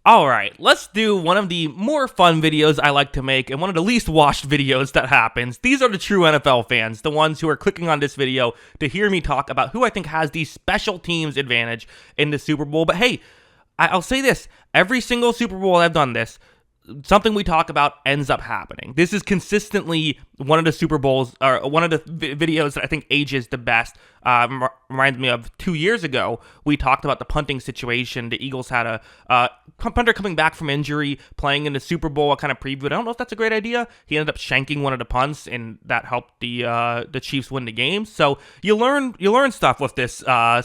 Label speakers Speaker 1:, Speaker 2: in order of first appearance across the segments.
Speaker 1: Alright, let's do one of the more fun videos I like to make and one of the least watched videos that happens. These are the true NFL fans, the ones who are clicking on this video to hear me talk about who I think has the special teams advantage in the Super Bowl. But hey, I'll say this, every single Super Bowl I've done this, something we talk about ends up happening. This is consistently one of the Super Bowls, or one of the videos that I think ages the best. Reminds me of 2 years ago, we talked about the punting situation. The Eagles had a punter coming back from injury, playing in the Super Bowl. I kind of previewed. I don't know if that's a great idea. He ended up shanking one of the punts, and that helped the Chiefs win the game. So you learn stuff with this kind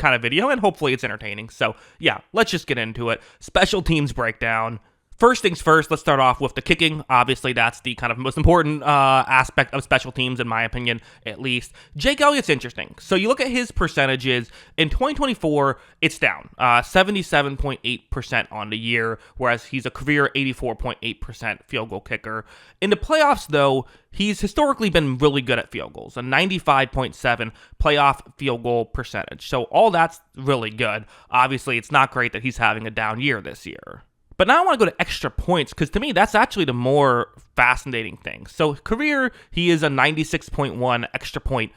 Speaker 1: of video, and hopefully it's entertaining. So yeah, let's just get into it. Special teams breakdown. First things first, let's start off with the kicking. Obviously, that's the kind of most important aspect of special teams, in my opinion, at least. Jake Elliott's interesting. So you look at his percentages. In 2024, it's down 77.8% on the year, whereas he's a career 84.8% field goal kicker. In the playoffs, though, he's historically been really good at field goals, a 95.7 playoff field goal percentage. So all that's really good. Obviously, it's not great that he's having a down year this year. But now I want to go to extra points, because to me, that's actually the more fascinating thing. So career, he is a 96.1 extra point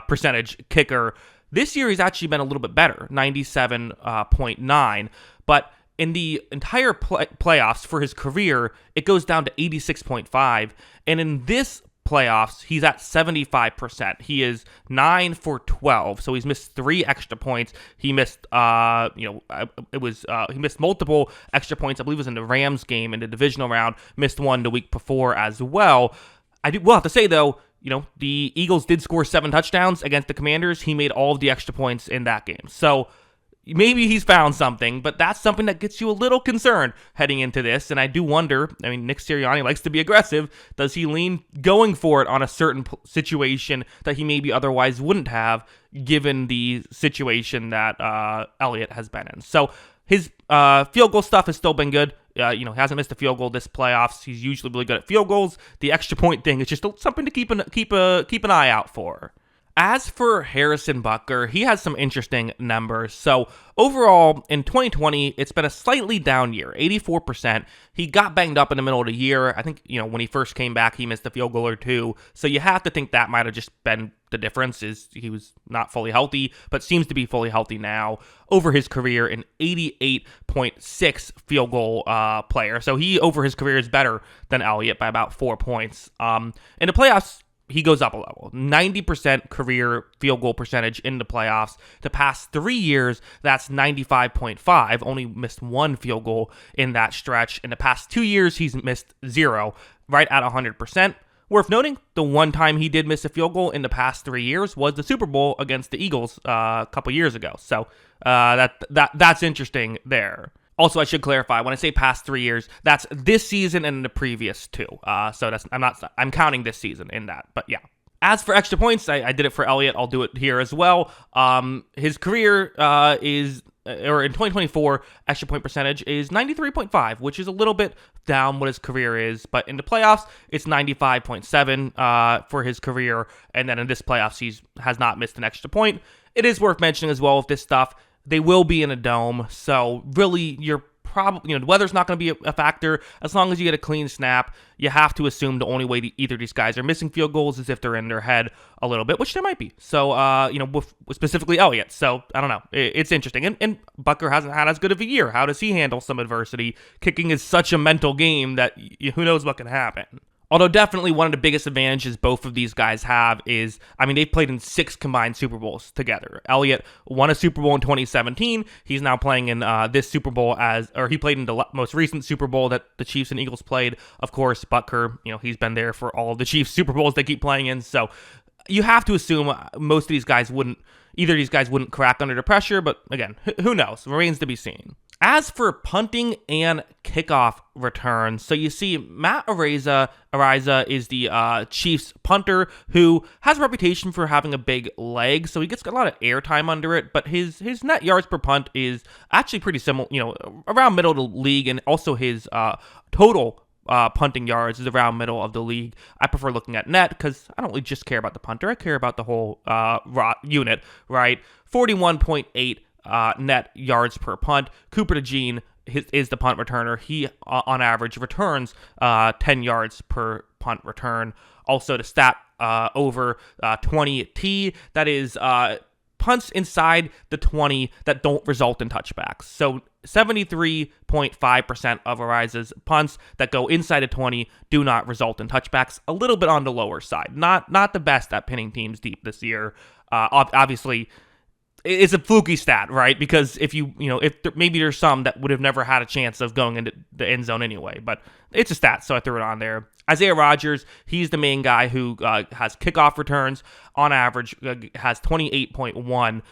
Speaker 1: percentage kicker. This year, he's actually been a little bit better, 97.9. But in the entire playoffs for his career, it goes down to 86.5. And in this playoffs, he's at 75%. He is 9 for 12, so he's missed 3 extra points. He missed, he missed multiple extra points. I believe it was in the Rams game in the divisional round. Missed one the week before as well. Will have to say though, the Eagles did score 7 touchdowns against the Commanders. He made all of the extra points in that game. So maybe he's found something, but that's something that gets you a little concerned heading into this. And I do wonder, Nick Sirianni likes to be aggressive. Does he lean going for it on a certain situation that he maybe otherwise wouldn't have, given the situation that Elliott has been in? So his field goal stuff has still been good. Hasn't missed a field goal this playoffs. He's usually really good at field goals. The extra point thing is just something to keep an eye out for. As for Harrison Butker, he has some interesting numbers. So overall, in 2020, it's been a slightly down year, 84%. He got banged up in the middle of the year. I think, when he first came back, he missed a field goal or two. So you have to think that might have just been the difference, is he was not fully healthy, but seems to be fully healthy now. Over his career, an 88.6 field goal player. So he, over his career, is better than Elliott by about 4 points. In the playoffs, he goes up a level. 90% career field goal percentage in the playoffs. The past 3 years, that's 95.5. Only missed 1 field goal in that stretch. In the past 2 years, he's missed 0, right at 100%. Worth noting, the one time he did miss a field goal in the past 3 years was the Super Bowl against the Eagles a couple years ago. So that's interesting there. Also, I should clarify, when I say past 3 years, that's this season and the previous 2. So I'm counting this season in that, but yeah. As for extra points, I did it for Elliott. I'll do it here as well. His career in 2024, extra point percentage is 93.5, which is a little bit down what his career is. But in the playoffs, it's 95.7 for his career. And then in this playoffs, he has not missed an extra point. It is worth mentioning as well with this stuff, they will be in a dome, so really you're probably, the weather's not going to be a factor. As long as you get a clean snap, you have to assume the only way either of these guys are missing field goals is if they're in their head a little bit, which they might be. So, with specifically Elliott. So, I don't know. It's interesting. And Butker hasn't had as good of a year. How does he handle some adversity? Kicking is such a mental game that who knows what can happen. Although definitely one of the biggest advantages both of these guys have is, they've played in 6 combined Super Bowls together. Elliott won a Super Bowl in 2017. He's now playing in this Super Bowl he played in the most recent Super Bowl that the Chiefs and Eagles played. Of course, Butker, he's been there for all of the Chiefs Super Bowls they keep playing in. So you have to assume most of these guys wouldn't crack under the pressure. But again, who knows? Remains to be seen. As for punting and kickoff returns, so you see Matt Araiza is the Chiefs punter who has a reputation for having a big leg, so he gets a lot of airtime under it, but his net yards per punt is actually pretty similar, around middle of the league, and also his total punting yards is around middle of the league. I prefer looking at net because I don't really just care about the punter. I care about the whole unit, right? 41.8 net yards per punt. Cooper DeJean is the punt returner. He, on average, returns 10 yards per punt return. Also, the stat over 20T, that is punts inside the 20 that don't result in touchbacks. So 73.5% of Ariza's punts that go inside the 20 do not result in touchbacks. A little bit on the lower side. Not the best at pinning teams deep this year. Obviously, it's a fluky stat, right? Because if maybe there's some that would have never had a chance of going into the end zone anyway, but it's a stat, so I threw it on there. Isaiah Rodgers, he's the main guy who has kickoff returns. On average, has 28.1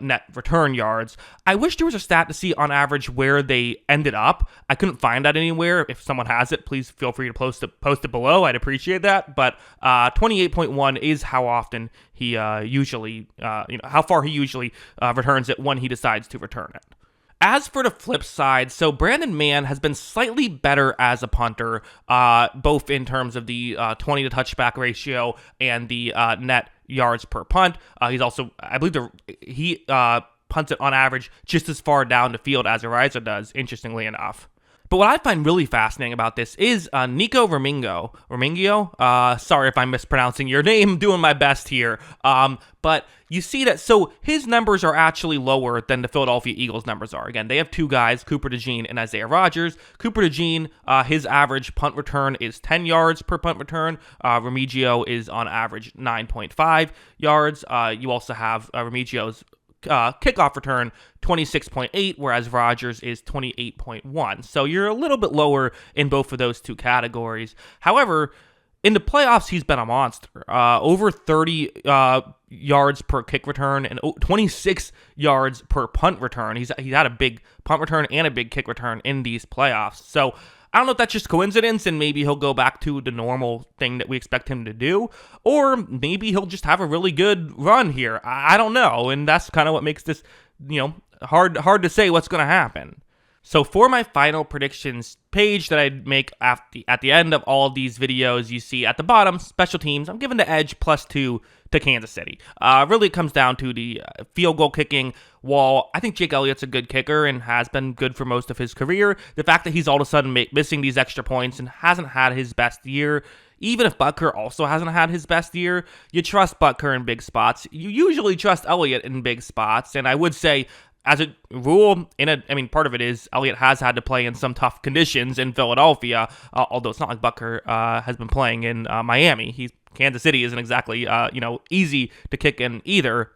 Speaker 1: net return yards. I wish there was a stat to see on average where they ended up. I couldn't find that anywhere. If someone has it, please feel free to post it below. I'd appreciate that. But 28.1 is how often he usually, how far he usually returns it when he decides to return it. As for the flip side, so Brandon Mann has been slightly better as a punter, both in terms of the 20 to touchback ratio and the net yards per punt. He's also, I believe, he punts it on average just as far down the field as Ariza does, interestingly enough. But what I find really fascinating about this is Nico Romingio. Sorry if I'm mispronouncing your name, doing my best here. But you see that, so his numbers are actually lower than the Philadelphia Eagles numbers are. Again, they have two guys, Cooper DeJean and Isaiah Rodgers. Cooper DeJean, his average punt return is 10 yards per punt return. Romingio is on average 9.5 yards. You also have Remigio's kickoff return 26.8, whereas Rodgers is 28.1. So you're a little bit lower in both of those two categories. However, in the playoffs, he's been a monster. Over 30 yards per kick return and 26 yards per punt return. He's had a big punt return and a big kick return in these playoffs. So I don't know if that's just coincidence and maybe he'll go back to the normal thing that we expect him to do, or maybe he'll just have a really good run here. I don't know, and that's kind of what makes this, hard to say what's going to happen. So for my final predictions page that I make at the end of all of these videos, you see at the bottom, special teams, I'm giving the edge +2 to Kansas City. Really it comes down to the field goal kicking. While I think Jake Elliott's a good kicker and has been good for most of his career, the fact that he's all of a sudden missing these extra points and hasn't had his best year, even if Butker also hasn't had his best year, you trust Butker in big spots. You usually trust Elliott in big spots, and I would say, as a rule, part of it is Elliott has had to play in some tough conditions in Philadelphia, although it's not like Butker has been playing in Miami. Kansas City isn't exactly easy to kick in either.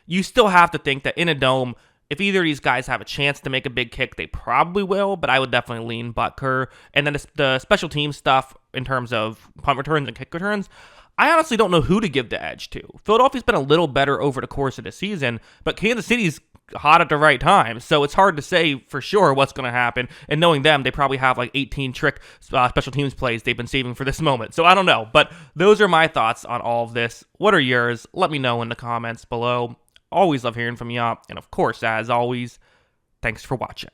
Speaker 1: You still have to think that in a dome, if either of these guys have a chance to make a big kick, they probably will, but I would definitely lean Butker. And then the special team stuff in terms of punt returns and kick returns, I honestly don't know who to give the edge to. Philadelphia's been a little better over the course of the season, but Kansas City's hot at the right time, so it's hard to say for sure what's going to happen. And knowing them, they probably have like 18 trick special teams plays they've been saving for this moment, so I don't know. But those are my thoughts on all of this. What are yours? Let me know in the comments below. Always love hearing from you, and of course, as always, thanks for watching.